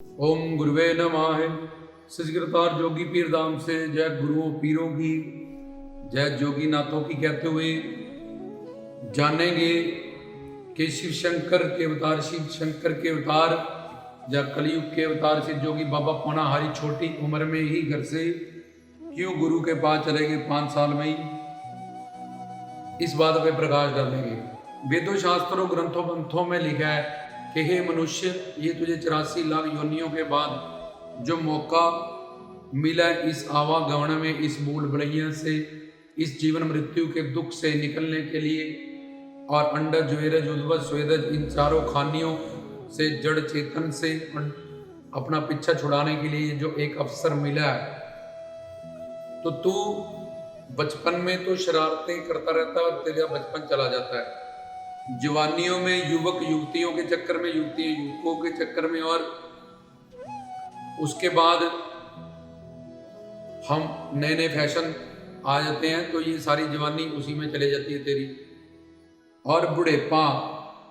ओम गुरुवे नमः। सजगरतार जोगी पीर धाम से जय गुरुओं पीरों की, जय जोगी नाथों की कहते हुए जानेंगे कि शिव शंकर के अवतार, शिव शंकर के अवतार या कलयुग के अवतार से जोगी बाबा पौनाहारी छोटी उम्र में ही घर से क्यों गुरु के पास चले गए 5 साल में ही, इस बात पे प्रकाश डालेंगे। वेदों शास्त्रों ग्रंथों ग्रंथों में लिखा है कि हे मनुष्य, ये तुझे 84 लाख योनियों के बाद जो मौका मिला इस आवागमन में, इस मूल बलैया से, इस जीवन मृत्यु के दुख से निकलने के लिए, और अंडज ज्वेरज उद्वज स्वेदज इन चारों खानियों से, जड़ चेतन से अपना पीछा छुड़ाने के लिए जो एक अवसर मिला है, तो तू बचपन में तो शरारतें करता रहता है और तेरा बचपन चला जाता है। जवानियों में युवक युवतियों के चक्कर में, युवतियां युवकों के चक्कर में, और उसके बाद हम नए नए फैशन आ जाते हैं, तो ये सारी जवानी उसी में चले जाती है तेरी। और बुढ़ेपा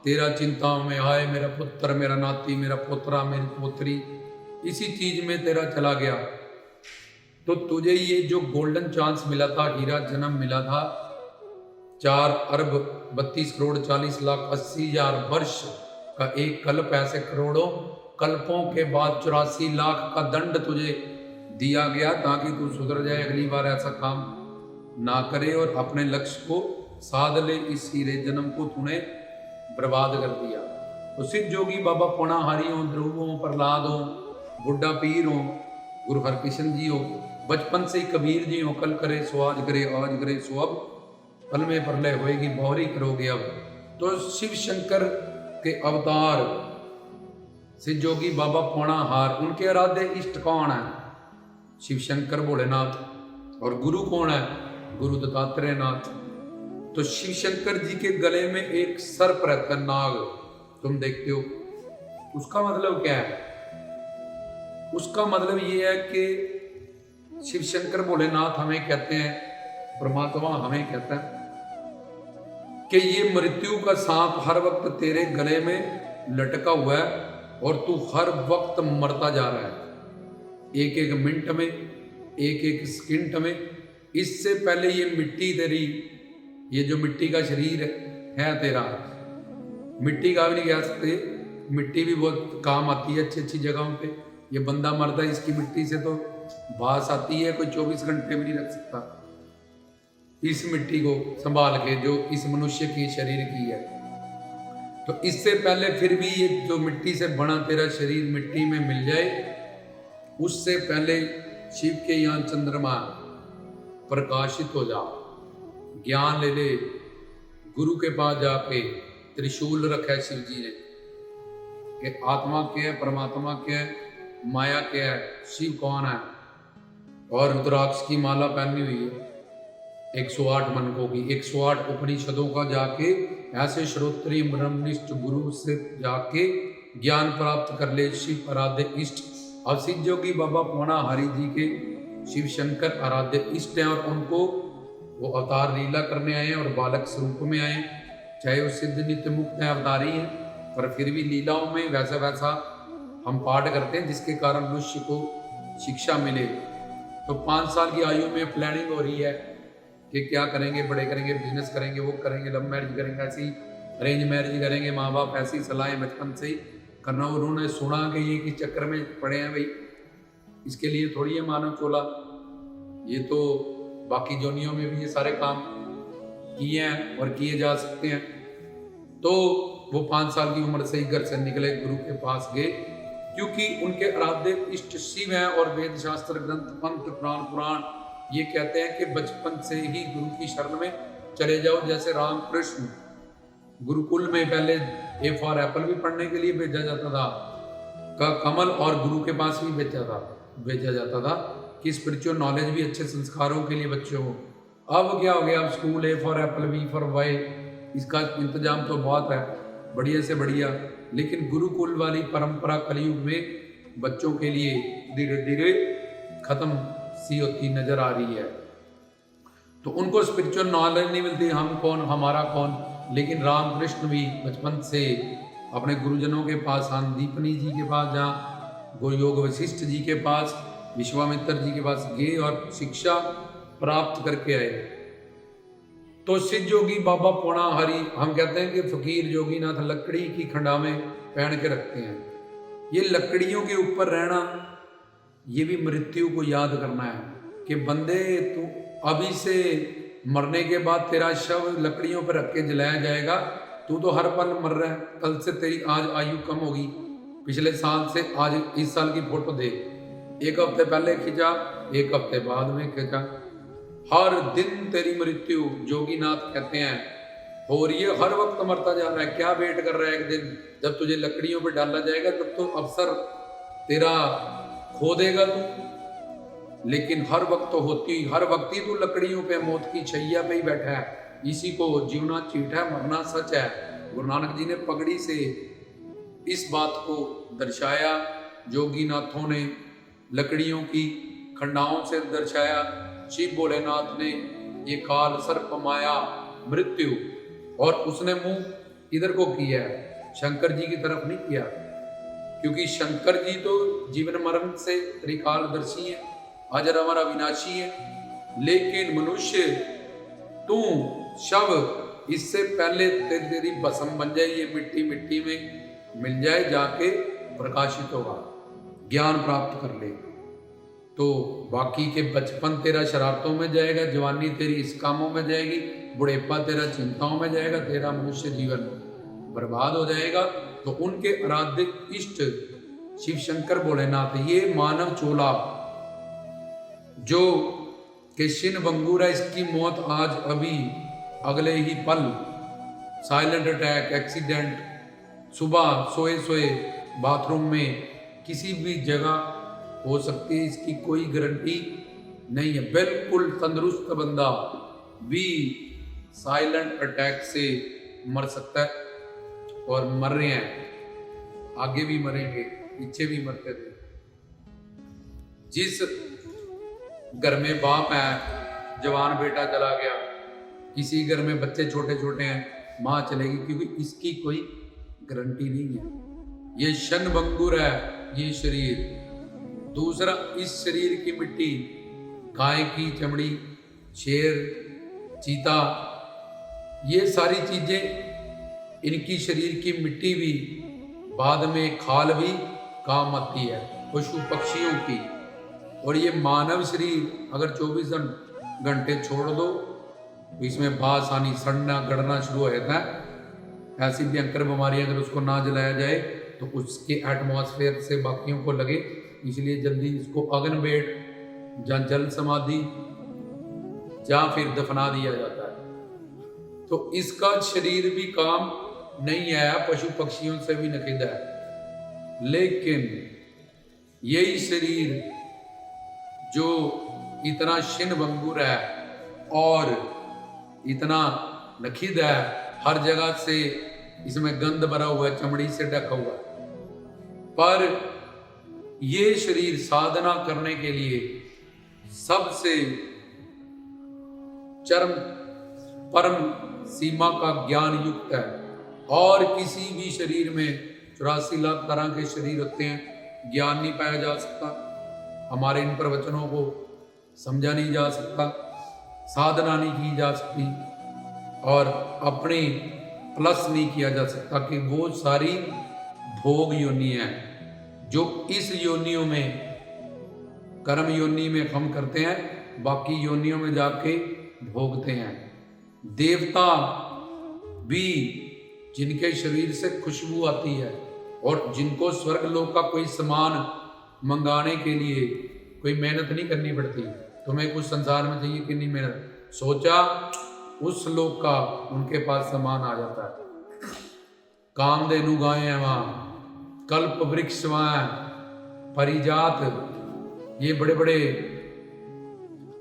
तेरा चिंताओं में, हाय मेरा पुत्र, मेरा नाती, मेरा पोतरा, मेरी पोतरी, इसी चीज में तेरा चला गया। तो तुझे ये जो गोल्डन चांस मिला था, हीरा जन्म मिला था, 4 अरब 32 करोड़ 40 लाख 80 हजार वर्ष का एक कल्प, ऐसे करोड़ों कल्पों के बाद 84 लाख का दंड तुझे दिया गया ताकि तू सुधर जाए, अगली बार ऐसा काम ना करे और अपने लक्ष्य को साध ले। इस हीरे जन्म को तूने बर्बाद कर दिया। तो सिद्ध जोगी बाबा पौनाहारी हो, ध्रुव हो, प्रहलाद हो, बुड्ढा पीर हो, गुरु हरकृष्ण जी हो, बचपन से ही कबीर जी हो, कल करे सो आज करे, आज करे सो अब, पल में प्रलय होएगी बहुरी करोगे अब। तो शिव शंकर के अवतार से जोगी बाबा पौनाहार, उनके आराध्य इष्ट कौन है? शिव शंकर भोलेनाथ। और गुरु कौन है? गुरु दत्तात्रेय नाथ। तो शिव शंकर जी के गले में एक सर्प रहता है, नाग, तुम देखते हो। उसका मतलब क्या है? उसका मतलब ये है कि शिव शंकर भोलेनाथ हमें कहते हैं, परमात्मा हमें कहता है कि ये मृत्यु का सांप हर वक्त तेरे गले में लटका हुआ है और तू हर वक्त मरता जा रहा है, एक एक मिनट में, एक एक सेकंड में। इससे पहले ये मिट्टी तेरी, ये जो मिट्टी का शरीर है तेरा, मिट्टी का भी नहीं कह सकते, मिट्टी भी बहुत काम आती है अच्छी अच्छी जगहों पे। ये बंदा मरता है, इसकी मिट्टी से तो बास आती है, कोई 24 घंटे भी नहीं रख सकता इस मिट्टी को संभाल के जो इस मनुष्य की शरीर की है। तो इससे पहले फिर भी ये जो मिट्टी से बना तेरा शरीर मिट्टी में मिल जाए, उससे पहले शिव के यहाँ चंद्रमा प्रकाशित हो जा, ज्ञान ले ले। गुरु के पास जाके त्रिशूल रखा है शिव जी ने कि आत्मा क्या है, परमात्मा क्या है, माया क्या है, शिव कौन है। और रुद्राक्ष की माला पहनी हुई है 108 मनकों की, 108 उपनिषदों का जाके ऐसे श्रोत्रिय ब्रह्मनिष्ठ गुरु से जाके ज्ञान प्राप्त कर ले, शिव आराध्य इष्ट। अब सिद्ध जोगी बाबा पौनाहारी जी के शिव शंकर आराध्य इष्ट हैं और उनको वो अवतार लीला करने आए हैं और बालक स्वरूप में आए। चाहे वो सिद्ध नित्य मुक्त है, अवतारी हैं, पर फिर भी लीलाओं में वैसा वैसा हम पाठ करते हैं जिसके कारण मनुष्य को शिक्षा मिले। तो 5 साल की आयु में प्लानिंग हो रही है कि क्या करेंगे, बड़े करेंगे, बिजनेस करेंगे, वो करेंगे, लव मैरिज करेंगे, ऐसी अरेंज मैरिज करेंगे, माँ बाप ऐसी सलाहें बचपन से ही करना। उन्होंने सुना कि ये किस चक्कर में पड़े हैं भाई, इसके लिए थोड़ी है मानव चोला, ये तो बाकी जोनियों में भी ये सारे काम किए हैं और किए जा सकते हैं। तो वो 5 साल की उम्र से ही घर से निकले, गुरु के पास गए, क्योंकि उनके आराध्य इष्ट शिव हैं। और वेद शास्त्र ग्रंथ पंथ पुराण पुराण ये कहते हैं कि बचपन से ही गुरु की शरण में चले जाओ। जैसे रामकृष्ण गुरुकुल में पहले ए फॉर एप्पल भी पढ़ने के लिए भेजा जाता था, का कमल, और गुरु के पास भी भेजा जाता था कि स्पिरिचुअल नॉलेज भी, अच्छे संस्कारों के लिए बच्चों को। अब क्या हो गया, अब school A for apple, B for Y, इसका इंतजाम तो बहुत है, बढ़िया से बढ़िया। लेकिन गुरुकुल वाली परंपरा कलयुग में बच्चों के लिए धीरे धीरे खत्म सी होती नजर आ रही है। तो उनको स्पिरिचुअल नॉलेज नहीं मिलती, हम कौन, हमारा कौन। लेकिन रामकृष्ण भी बचपन से अपने गुरुजनों के पास, सांदीपनी जी के पास जहाँ वो योग वशिष्ठ जी के पास, विश्वामित्र जी के पास गए और शिक्षा प्राप्त करके आए। तो सिद्ध योगी बाबा पौना हरि, हम कहते हैं कि फकीर जोगीनाथ लकड़ी की खंडावें पहन के रखते हैं। ये लकड़ियों के ऊपर रहना, ये भी मृत्यु को याद करना है कि बंदे तू अभी से मरने के बाद तेरा शव लकड़ियों पर रख के जलाया जाएगा। तू तो हर पल मर रहा है, कल से तेरी आज आयु कम होगी, पिछले साल से आज इस साल की फोटो देख, एक हफ्ते पहले खींचा, एक हफ्ते बाद में खींचा, हर दिन तेरी मृत्यु जोगीनाथ कहते हैं हो रही है, हर वक्त मरता जा रहा है। क्या वेट कर रहा है, एक दिन जब तुझे लकड़ियों पे डाला जाएगा तब तो अवसर तेरा खो देगा तू। लेकिन हर वक्त तो होती, हर वक्त ही तू लकड़ियों पे मौत की छैया पे ही बैठा है। इसी को जीवना चीट है, मरना सच है। गुरु नानक जी ने पगड़ी से इस बात को दर्शाया, जोगीनाथों ने लकड़ियों की खंडाओं से दर्शाया, शिव भोलेनाथ ने ये काल सर्प माया मृत्यु, और उसने मुंह इधर को किया है, शंकर जी की तरफ नहीं किया, क्योंकि शंकर जी तो जीवन मरण से त्रिकालदर्शी है, अजर अमर अविनाशी है। लेकिन मनुष्य तू शव, इससे पहले तेरी भस्म बन जाए, ये मिट्टी मिट्टी में मिल जाए, जाके प्रकाशित होगा, ज्ञान प्राप्त कर ले। तो बाकी के बचपन तेरा शरारतों में जाएगा, जवानी तेरी इस कामों में जाएगी, बुढ़ेपा तेरा चिंताओं में जाएगा, तेरा मनुष्य जीवन बर्बाद हो जाएगा। तो उनके आराध्य इष्ट शिव शंकर भोलेनाथ, ये मानव चोला जो कि शिन बंगूर है, इसकी मौत आज अभी अगले ही पल, साइलेंट अटैक, एक्सीडेंट, सुबह सोए सोए बाथरूम में किसी भी जगह हो सकती है, इसकी कोई गारंटी नहीं है। बिल्कुल तंदुरुस्त बंदा भी साइलेंट अटैक से मर सकता है, और मर रहे हैं, आगे भी मरेंगे, पीछे भी मरते थे। जिस घर में बाप है, जवान बेटा चला गया, किसी घर में बच्चे छोटे छोटे हैं, माँ चलेगी, क्योंकि इसकी कोई गारंटी नहीं है। ये शन भंगुर है ये शरीर। दूसरा, इस शरीर की मिट्टी, गाय की चमड़ी, शेर, चीता, ये सारी चीजें, इनकी शरीर की मिट्टी भी बाद में खाल भी काम आती है, पशु पक्षियों की। और ये मानव शरीर अगर 24 घंटे छोड़ दो तो इसमें बास आनी, सड़ना गड़ना शुरू हो जाता है। ऐसी भयंकर बीमारियां अगर उसको ना जलाया जाए तो उसके एटमॉस्फेयर से बाकियों को लगे, इसलिए जल्दी इसको अग्न बेड या जल समाधि या फिर दफना दिया जाता है। तो इसका शरीर भी काम नहीं आया, पशु पक्षियों से भी नकिदा है। लेकिन यही शरीर जो इतना शिन भंगुर है और इतना नखिद है, हर जगह से इसमें गंध भरा हुआ है, चमड़ी से ढका हुआ है, पर ये शरीर साधना करने के लिए सबसे चरम परम सीमा का ज्ञान युक्त है। और किसी भी शरीर में 84 लाख तरह के शरीर होते हैं, ज्ञान नहीं पाया जा सकता, हमारे इन प्रवचनों को समझा नहीं जा सकता, साधना नहीं की जा सकती, और अपने प्लस नहीं किया जा सकता कि वो सारी भोग योनि है जो इस योनियों में, कर्म योनि में हम करते हैं, बाकी योनियों में जाके भोगते हैं। देवता भी जिनके शरीर से खुशबू आती है और जिनको स्वर्ग लोक का कोई सामान मंगाने के लिए कोई मेहनत नहीं करनी पड़ती, तुम्हें कुछ संसार में चाहिए कि नहीं मेहनत, सोचा उस लोक का उनके पास सामान आ जाता है। कामधेनु गाय है वहाँ, कल्प वृक्ष वहाँ, परिजात, ये बड़े बड़े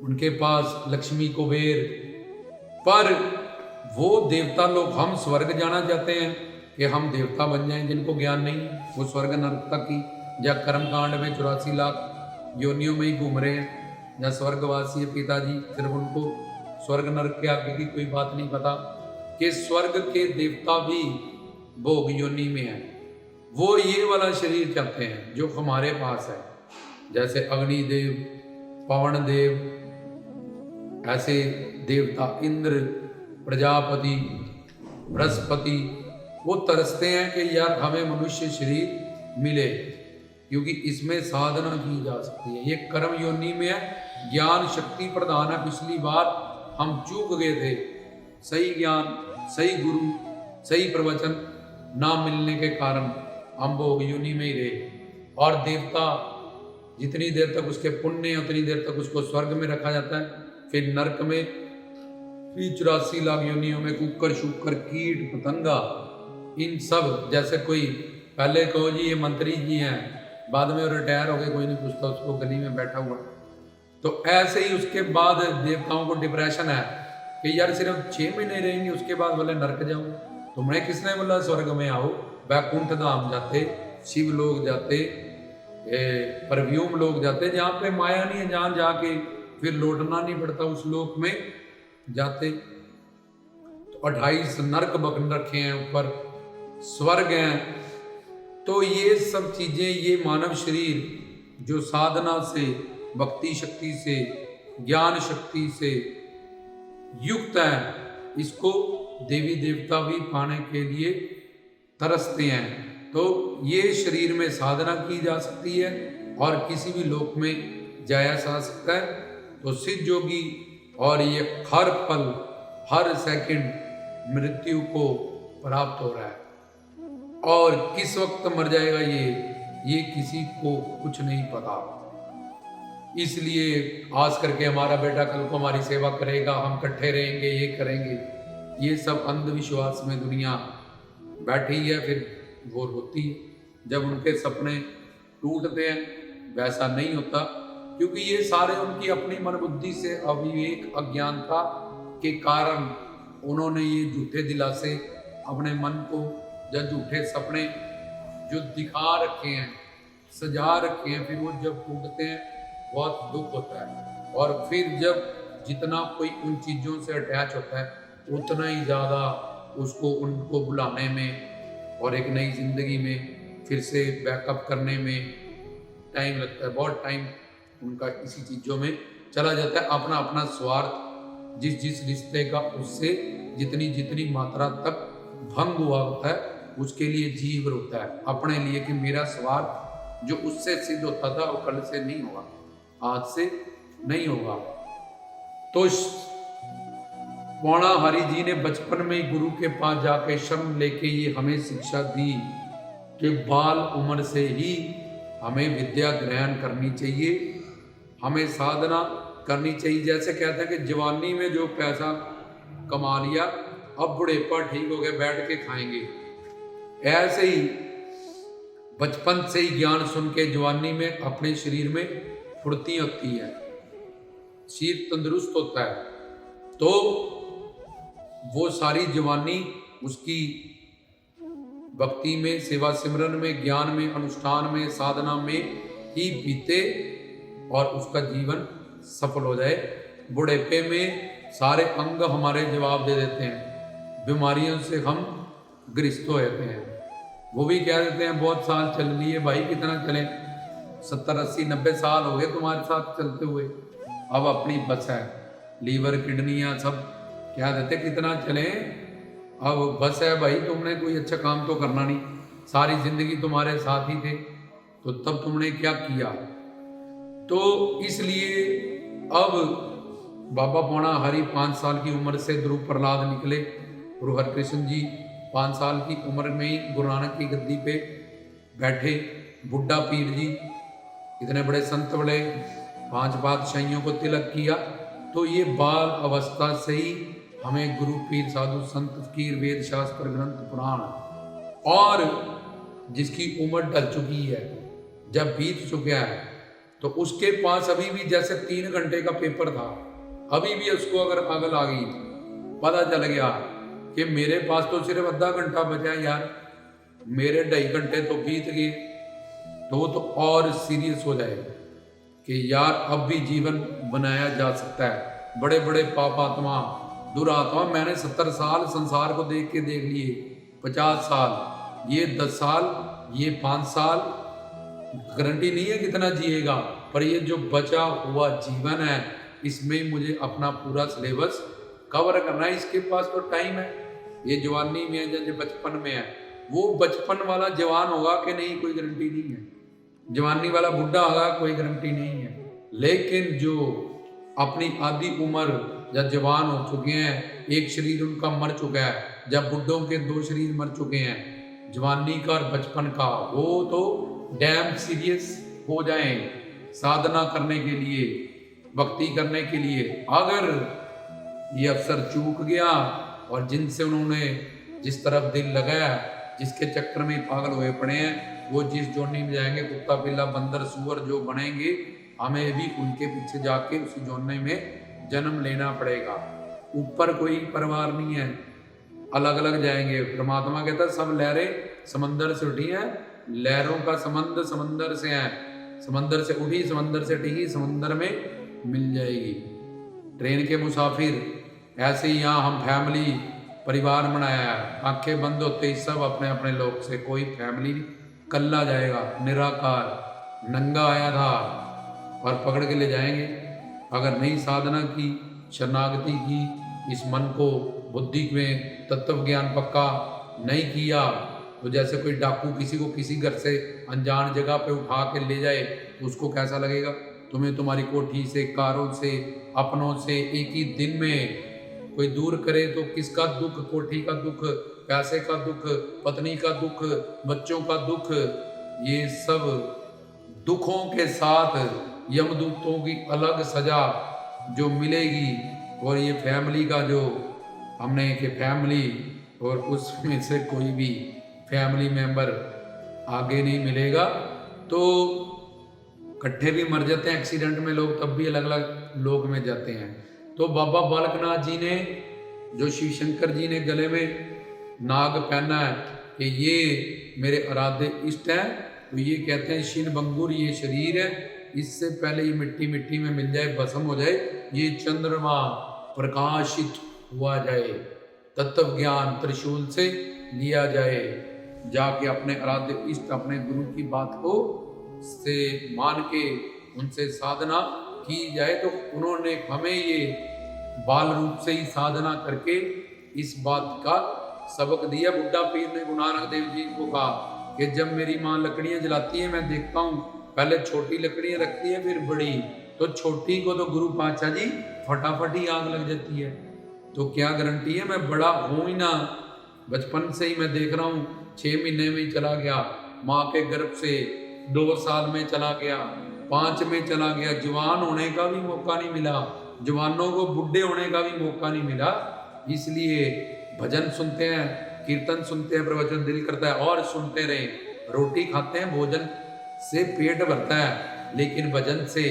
उनके पास लक्ष्मी कुबेर। पर वो देवता लोग, हम स्वर्ग जाना चाहते हैं कि हम देवता बन जाएं, जिनको ज्ञान नहीं, वो स्वर्ग नरक तक की या कर्मकांड में 84 लाख योनियों में ही घूम रहे हैं, या स्वर्गवासी है पिताजी, सिर्फ उनको स्वर्ग नरक के आगे की कोई बात नहीं पता कि स्वर्ग के देवता भी भोग योनि में है। वो ये वाला शरीर चाहते हैं जो हमारे पास है, जैसे अग्निदेव, पवन देव, ऐसे देवता इंद्र, प्रजापति, बृहस्पति, वो तरसते हैं कि यार हमें मनुष्य शरीर मिले, क्योंकि इसमें साधना की जा सकती है। ये कर्म योनि में है, ज्ञान शक्ति प्रदान है। पिछली बार हम चूक गए थे, सही ज्ञान, सही गुरु, सही प्रवचन ना मिलने के कारण हम भोग योनि में ही रहे। और देवता जितनी देर तक उसके पुण्य है उतनी देर तक उसको स्वर्ग में रखा जाता है, फिर नरक में, फिर 84 लाख योनियों में कुकर शुकर कीट पतंगा, इन सब, जैसे कोई पहले कहो जी ये मंत्री जी हैं, बाद में रिटायर हो गए, कोई नहीं पूछता उसको, गली में बैठा हुआ। तो ऐसे ही उसके बाद देवताओं को डिप्रेशन है कि यार सिर्फ 6 महीने रहेंगे, उसके बाद बोले नरक जाओ। तुमने किसने बोला स्वर्ग में आओ? वैकुंठ धाम जाते, शिव लोग जाते, परव्यूम लोग जाते, जहाँ पे माया नहीं है, जहाँ जाके फिर लौटना नहीं पड़ता, उस लोक में जाते। तो 28 नरक बन रखे हैं, ऊपर स्वर्ग हैं। तो ये सब चीजें, ये मानव शरीर जो साधना से, भक्ति शक्ति से, ज्ञान शक्ति से युक्त है, इसको देवी देवता भी पाने के लिए तरसते हैं। तो ये शरीर में साधना की जा सकती है और किसी भी लोक में जाया जा सकता है। तो सिद्ध योगी, और ये हर पल हर सेकंड मृत्यु को प्राप्त हो रहा है, और किस वक्त मर जाएगा ये किसी को कुछ नहीं पता। इसलिए आस करके हमारा बेटा कल को हमारी सेवा करेगा, हम इकट्ठे रहेंगे, ये करेंगे, ये सब अंधविश्वास में दुनिया बैठी है, फिर वो रोती है जब उनके सपने टूटते हैं। वैसा नहीं होता, क्योंकि ये सारे उनकी अपनी मन बुद्धि से, अविवेक, अज्ञानता के कारण उन्होंने ये झूठे दिलासे अपने मन को, या झूठे सपने जो दिखा रखे हैं, सजा रखे हैं, फिर वो जब टूटते हैं बहुत दुख होता है। और फिर जब जितना कोई उन चीज़ों से अटैच होता है, उतना ही ज़्यादा उसको, उनको बुलाने में और एक नई ज़िंदगी में फिर से बैकअप करने में टाइम लगता है। बहुत टाइम उनका इसी चीज़ों में चला जाता है। अपना अपना स्वार्थ, जिस जिस रिश्ते का उससे जितनी जितनी मात्रा तक भंग हुआ होता है, उसके लिए जीव होता है अपने लिए, कि मेरा स्वार्थ जो उससे सिद्ध होता था वो कल से नहीं होगा, आज से नहीं होगा। तो पौणा हरि जी ने बचपन में ही गुरु के पास जाके शर्म लेके ये हमें शिक्षा दी कि बाल उम्र से ही हमें विद्या ग्रहण करनी चाहिए, हमें साधना करनी चाहिए। जैसे कहते हैं कि जवानी में जो पैसा कमा लिया, अब बुढ़ेपा ठीक हो गया, बैठ के खाएंगे। ऐसे ही बचपन से ही ज्ञान सुन के जवानी में अपने शरीर में फुर्ती होती है, शरीर तंदुरुस्त होता है। तो वो सारी जवानी उसकी भक्ति में, सेवा सिमरन में, ज्ञान में, अनुष्ठान में, साधना में ही बीते और उसका जीवन सफल हो जाए। बुढ़ेपे में सारे अंग हमारे जवाब दे देते हैं, बीमारियों से हम ग्रस्त हो जाते हैं। वो भी कह देते हैं बहुत साल चल लिए भाई, कितना चले, 70 80 90 साल हो गए तुम्हारे साथ चलते हुए, अब अपनी बस है। लीवर, किडनियाँ सब क्या देते, कितना चले, अब बस है भाई, तुमने कोई अच्छा काम तो करना नहीं, सारी जिंदगी तुम्हारे साथ ही थे, तो तब तुमने क्या किया। तो इसलिए अब बाबा पौणा हरि 5 साल की उम्र से ध्रुव प्रहलाद निकले। गुरु हरकृष्ण जी 5 साल की उम्र में ही गुरु नानक की गद्दी पे बैठे। बुड्ढा पीर जी, इतने बड़े संत, बड़े 5 पातशाहियों को तिलक किया। तो ये बाल अवस्था से ही हमें गुरु, पीर, साधु, संत, फकीर, वेद, शास्त्र, ग्रंथ, पुराण, और जिसकी उम्र ढल चुकी है, जब बीत चुका है, तो उसके पास अभी भी जैसे 3 घंटे का पेपर था, अभी भी उसको अगर पागल आ गई, पता चल गया कि मेरे पास तो सिर्फ आधा घंटा बचा यार, मेरे 2.5 घंटे तो बीत गए, तो वो तो और सीरियस हो जाए कि यार अब भी जीवन बनाया जा सकता है। बड़े बड़े पापात्मा, दुरात्मा, मैंने 70 साल संसार को देख के देख लिए, 50 साल, ये 10 साल ये 5 साल गारंटी नहीं है कितना जिएगा, पर ये जो बचा हुआ जीवन है इसमें मुझे अपना पूरा सिलेबस कवर करना है। इसके पास तो टाइम है, ये जवानी में है या बचपन में है, वो बचपन वाला जवान होगा कि नहीं कोई गारंटी नहीं है, जवानी वाला बुढ़ा होगा कोई गारंटी नहीं है। लेकिन जो अपनी आधी उम्र या जवान हो चुके हैं, एक शरीर उनका मर चुका है, जब बुढ़ों के 2 शरीर मर चुके हैं, जवानी का और बचपन का, वो तो डैम सीरियस हो जाएं साधना करने के लिए, भक्ति करने के लिए। अगर ये अवसर चूक गया और जिनसे उन्होंने जिस तरफ दिल लगाया, जिसके चक्कर में पागल हुए पड़े हैं, वो जिस जोनी में जाएंगे, कुत्ता बिल्ला बंदर सुअर जो बनेंगे, हमें भी उनके पीछे जाके उसी जोने में जन्म लेना पड़ेगा। ऊपर कोई परिवार नहीं है, अलग अलग जाएंगे। परमात्मा कहता है सब लहरें समंदर से उठी हैं, लहरों का संबंध समंदर से है, समंदर से उठी समंदर से टिकी समंदर में मिल जाएगी। ट्रेन के मुसाफिर ऐसे ही यहाँ हम फैमिली परिवार बनाया है, आंखें बंद होते ही सब अपने अपने लोग से, कोई फैमिली कल्ला जाएगा, निराकार नंगा आया था और पकड़ के ले जाएंगे। अगर नहीं साधना की, शरणागति की, इस मन को बुद्धि में तत्व ज्ञान पक्का नहीं किया, तो जैसे कोई डाकू किसी को किसी घर से अनजान जगह पे उठा के ले जाए तो उसको कैसा लगेगा। तुम्हें तुम्हारी कोठी से, कारों से, अपनों से एक ही दिन में कोई दूर करे तो किसका दुख, कोठी का दुख, पैसे का दुख, पत्नी का दुख, बच्चों का दुख, ये सब दुखों के साथ यमदूतों की अलग सजा जो मिलेगी। और ये फैमिली का जो हमने कि फैमिली, और उसमें से कोई भी फैमिली मेंबर आगे नहीं मिलेगा, तो इकट्ठे भी मर जाते हैं एक्सीडेंट में लोग, तब भी अलग अलग लोग में जाते हैं। तो बाबा बालकनाथ जी ने, जो शिव शंकर जी ने गले में नाग पहना है कि ये मेरे आराध्य इष्ट हैं, तो ये कहते हैं शिन बंगुर ये शरीर है, इससे पहले ये मिट्टी मिट्टी में मिल जाए, भस्म हो जाए, ये चंद्रमा प्रकाशित हुआ जाए, तत्व ज्ञान त्रिशूल से लिया जाए, जाके अपने आराध्य इष्ट अपने गुरु की बात को से मान के उनसे साधना की जाए। तो उन्होंने हमें ये बाल रूप से ही साधना करके इस बात का सबक दिया। बुड्ढा पीर ने गुरु नानक देव जी को कहा कि जब मेरी माँ लकड़ियाँ जलाती है, मैं देखता हूँ पहले छोटी लकड़ियाँ रखती है फिर बड़ी, तो छोटी को तो गुरु पातशाह जी फटाफट ही आग लग जाती है, तो क्या गारंटी है मैं बड़ा हूँ ही ना। बचपन से ही मैं देख रहा हूँ, 6 महीने में ही चला गया, माँ के गर्भ से 2 साल में चला गया, 5 में चला गया, जवान होने का भी मौका नहीं मिला, जवानों को बुढ़े होने का भी मौका नहीं मिला। इसलिए भजन सुनते हैं, कीर्तन सुनते हैं, प्रवचन दिल करता है और सुनते रहे। रोटी खाते हैं, भोजन से पेट भरता है, लेकिन भजन से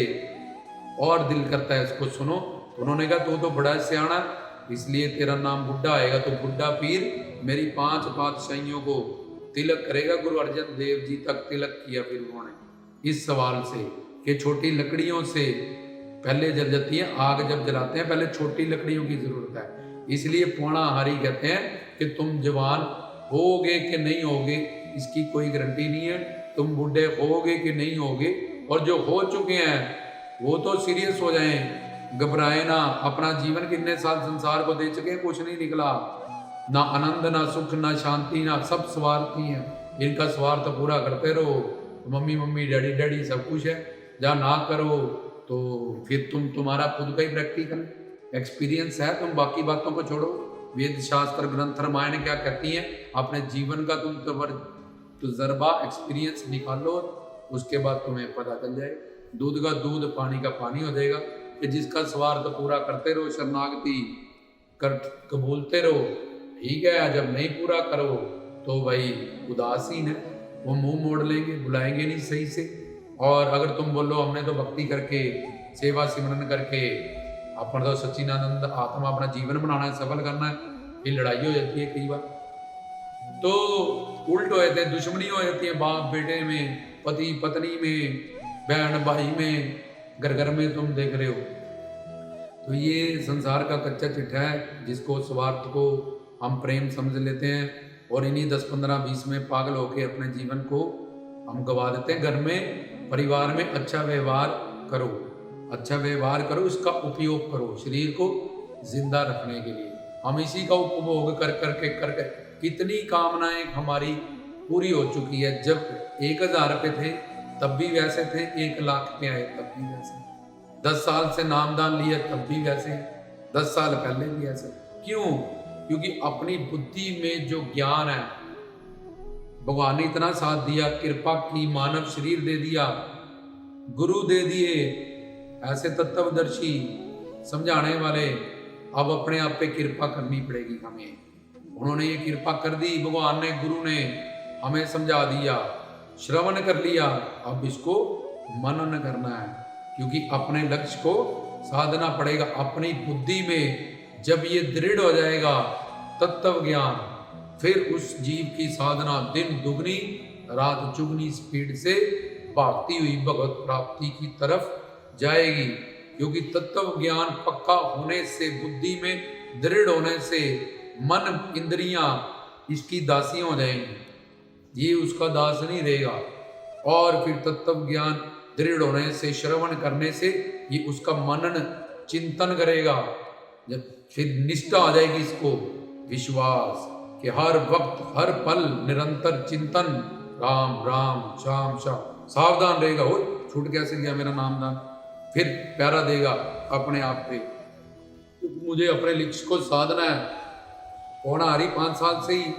और दिल करता है इसको सुनो। उन्होंने कहा तू तो बड़ा सियाणा, इसलिए तेरा नाम बुड्ढा आएगा। तो बुड्ढा पीर मेरी 5 पातशाहियों को तिलक करेगा। गुरु अर्जन देव जी तक तिलक किया फिर उन्होंने इस सवाल से कि छोटी लकड़ियों से पहले जल जाती है आग, जब जलाते हैं पहले छोटी लकड़ियों की जरूरत है। इसलिए पौणाहारी कहते हैं कि तुम जवान होगे कि नहीं होगे इसकी कोई गारंटी नहीं है, तुम बूढ़े होगे कि नहीं होगे। और जो हो चुके हैं वो तो सीरियस हो जाएं, घबराए ना। अपना जीवन कितने साल संसार को दे चुके हैं, कुछ नहीं निकला, ना आनंद ना सुख ना शांति ना, सब स्वार्थी हैं। इनका स्वार्थ पूरा करते रहो, मम्मी मम्मी डैडी डैडी सब कुछ है। जहाँ ना करो तो फिर तुम्हारा खुद का ही प्रैक्टिकल एक्सपीरियंस है, तुम बाकी बातों को छोड़ो। वेद शास्त्र ग्रंथ रामायण क्या कहती हैं, अपने जीवन का तुम तजर्बा एक्सपीरियंस निकालो, उसके बाद तुम्हें पता चल जाए। दूध का दूध पानी का पानी हो जाएगा कि जिसका स्वार्थ पूरा करते रहो, शरणागति कर कबूलते रहो, ठीक है। जब नहीं पूरा करो तो भाई उदासीन है, वो मुंह मोड़ लेंगे, बुलाएंगे नहीं सही से। और अगर तुम बोलो हमने तो भक्ति करके सेवा सिमरन करके अपन तो सच्चिदानंद आत्मा अपना जीवन बनाना है, सफल करना है, फिर लड़ाई हो जाती है कई बार, तो उल्ट हो जाते हैं, दुश्मनी हो जाती है बाप बेटे में, पति पत्नी में, बहन भाई में, घर घर में तुम देख रहे हो। तो ये संसार का कच्चा चिट्ठा है जिसको स्वार्थ को हम प्रेम समझ लेते हैं और इन्हीं 10 15 20 में पागल होके अपने जीवन को हम गवा देते हैं। घर में परिवार में अच्छा व्यवहार करो, अच्छा व्यवहार करो, इसका उपयोग करो शरीर को जिंदा रखने के लिए। हम इसी का उपभोग कर करके कितनी कामनाएं हमारी पूरी हो चुकी है। जब 1000 रुपये थे तब भी वैसे थे, 1 लाख पे आए तब भी वैसे, 10 साल से नामदान लिया तब भी वैसे, 10 साल पहले भी ऐसे। क्यों? क्योंकि अपनी बुद्धि में जो ज्ञान है, भगवान ने इतना साथ दिया, कृपा की, मानव शरीर दे दिया, गुरु दे दिए, ऐसे तत्वदर्शी समझाने वाले। अब अपने आप पे कृपा करनी पड़ेगी हमें। उन्होंने ये कृपा कर दी, भगवान ने, गुरु ने हमें समझा दिया, श्रवण कर लिया। अब इसको मनन करना है, क्योंकि अपने लक्ष्य को साधना पड़ेगा। अपनी बुद्धि में जब ये दृढ़ हो जाएगा तत्व ज्ञान, फिर उस जीव की साधना दिन दुगनी रात चुगनी स्पीड से भागती हुई भगवत प्राप्ति की तरफ जाएगी। क्योंकि तत्व ज्ञान पक्का होने से, बुद्धि में दृढ़ होने से मन इंद्रियां इसकी दासी हो जाएंगी, ये उसका दास नहीं रहेगा। और फिर तत्व ज्ञान दृढ़ होने से, श्रवण करने से ये उसका मनन चिंतन करेगा। जब फिर निष्ठा आ जाएगी, इसको विश्वास कि हर वक्त हर पल निरंतर चिंतन, राम राम श्याम श्याम, सावधान रहेगा। हो छूट कैसे गया मेरा नामदान, फिर प्यारा देगा अपने आप पे। मुझे अपने लक्ष्य को साधना है। होनहारी 5 साल से ही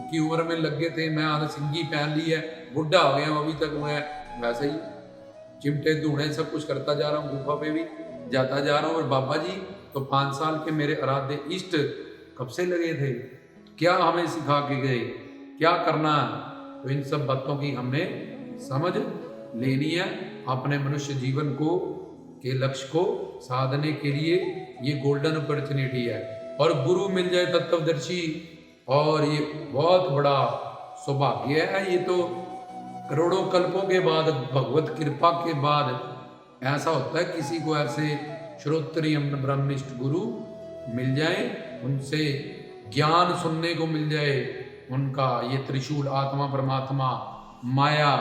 की उम्र में लगे थे, मैं आधा सिंगी पहन ली है, बुढ़ा हो गया, अभी तक मैं वैसे ही चिमटे धूने सब कुछ करता जा रहा हूँ, गुफा पे भी जाता जा रहा हूँ। और बाबा जी तो 5 साल के मेरे आराध्य इष्ट कब से लगे थे, क्या हमें सिखा के गए, क्या करना। तो इन सब बातों की हमने समझ लेनी है। अपने मनुष्य जीवन को के लक्ष्य को साधने के लिए ये गोल्डन अपॉर्चुनिटी है। और गुरु मिल जाए तत्वदर्शी, और ये बहुत बड़ा सौभाग्य है। ये तो करोड़ों कल्पों के बाद, भगवत कृपा के बाद ऐसा होता है, किसी को ऐसे श्रोत्रिय ब्रह्मनिष्ठ गुरु मिल जाए, उनसे ज्ञान सुनने को मिल जाए, उनका ये त्रिशूल, आत्मा परमात्मा माया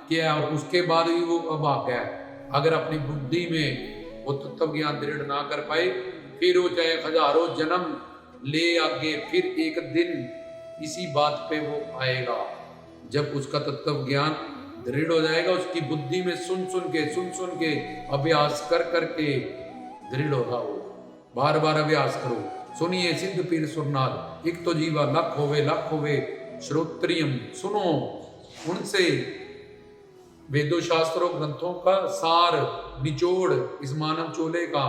क्या, और उसके बाद भी वो अभाग्य है। अगर अपनी बुद्धि में वो तत्व ज्ञान दृढ़ ना कर पाए, फिर वो चाहे हजारों जन्म ले आगे, फिर एक दिन इसी बात पे वो आएगा जब उसका तत्व ज्ञान दृढ़ हो जाएगा। उसकी बुद्धि में सुन सुन के अभ्यास कर करके दृढ़ होगा। वो बार बार अभ्यास करो। सुनिए सिद्ध पीर सुरनाथ, एक तो जीवा लख होवे श्रोत्रियम, सुनो उनसे वेदों शास्त्रों ग्रंथों का सार, निचोड़ इस मानव चोले का,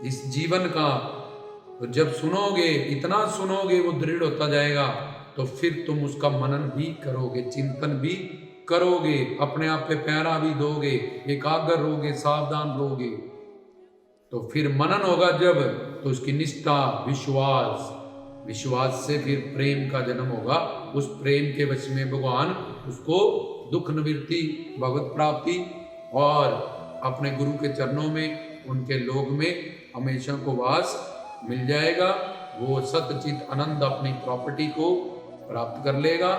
इस जीवन का। तो जब सुनोगे, इतना सुनोगे, वो दृढ़ होता जाएगा, तो फिर तुम उसका मनन भी करोगे, चिंतन भी करोगे, अपने आप पे पैरा भी दोगे, एकाग्र रहोगे, सावधान रहोगे। तो फिर मनन होगा जब, तो उसकी निष्ठा, विश्वास से फिर प्रेम का जन्म होगा। उस प्रेम के वश में भगवान उसको दुख निवृत्ति, भगवत प्राप्ति और अपने गुरु के चरणों में, उनके लोक में हमेशा को वास मिल जाएगा। वो सतचित आनंद अपनी प्रॉपर्टी को प्राप्त कर लेगा।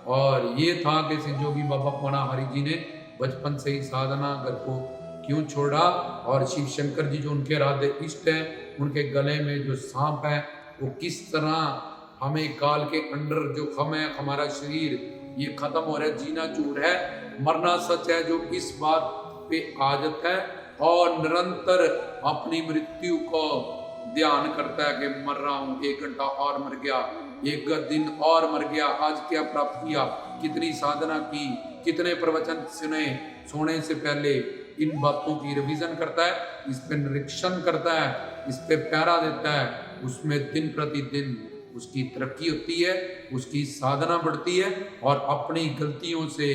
और ये था कि सिंजोगी बाबा पौनाहारी जी ने बचपन से ही साधना घर को क्यों छोड़ा, और शिव शंकर जी जो उनके आराध्य इष्ट हैं, उनके गले में जो सांप है, वो किस तरह हमें काल के अंडर जो खम है, हमारा शरीर ये खत्म हो रहा है, जीना झूठ है, मरना सच है, जो इस बात पे आदत है और निरंतर अपनी मृत्यु को ध्यान करता है कि मर रहा हूँ, 1 घंटा और मर गया, 1 दिन और मर गया, आज क्या प्राप्त किया, कितनी साधना की, कितने प्रवचन सुने, सोने से पहले इन बातों की रिवीजन करता है, इस पे निरीक्षण करता है, इस पे प्यारा देता है, उसमें दिन प्रतिदिन उसकी तरक्की होती है, उसकी साधना बढ़ती है, और अपनी गलतियों से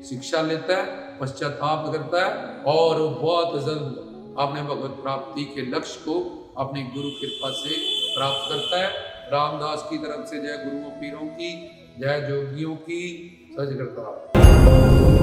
शिक्षा लेता है, पश्चाताप करता है, और बहुत जल्द अपने भगवत प्राप्ति के लक्ष्य को अपनी गुरु कृपा से प्राप्त करता है। रामदास की तरफ से जय गुरुओं पीरों की, जय जोगियों की, सच करता।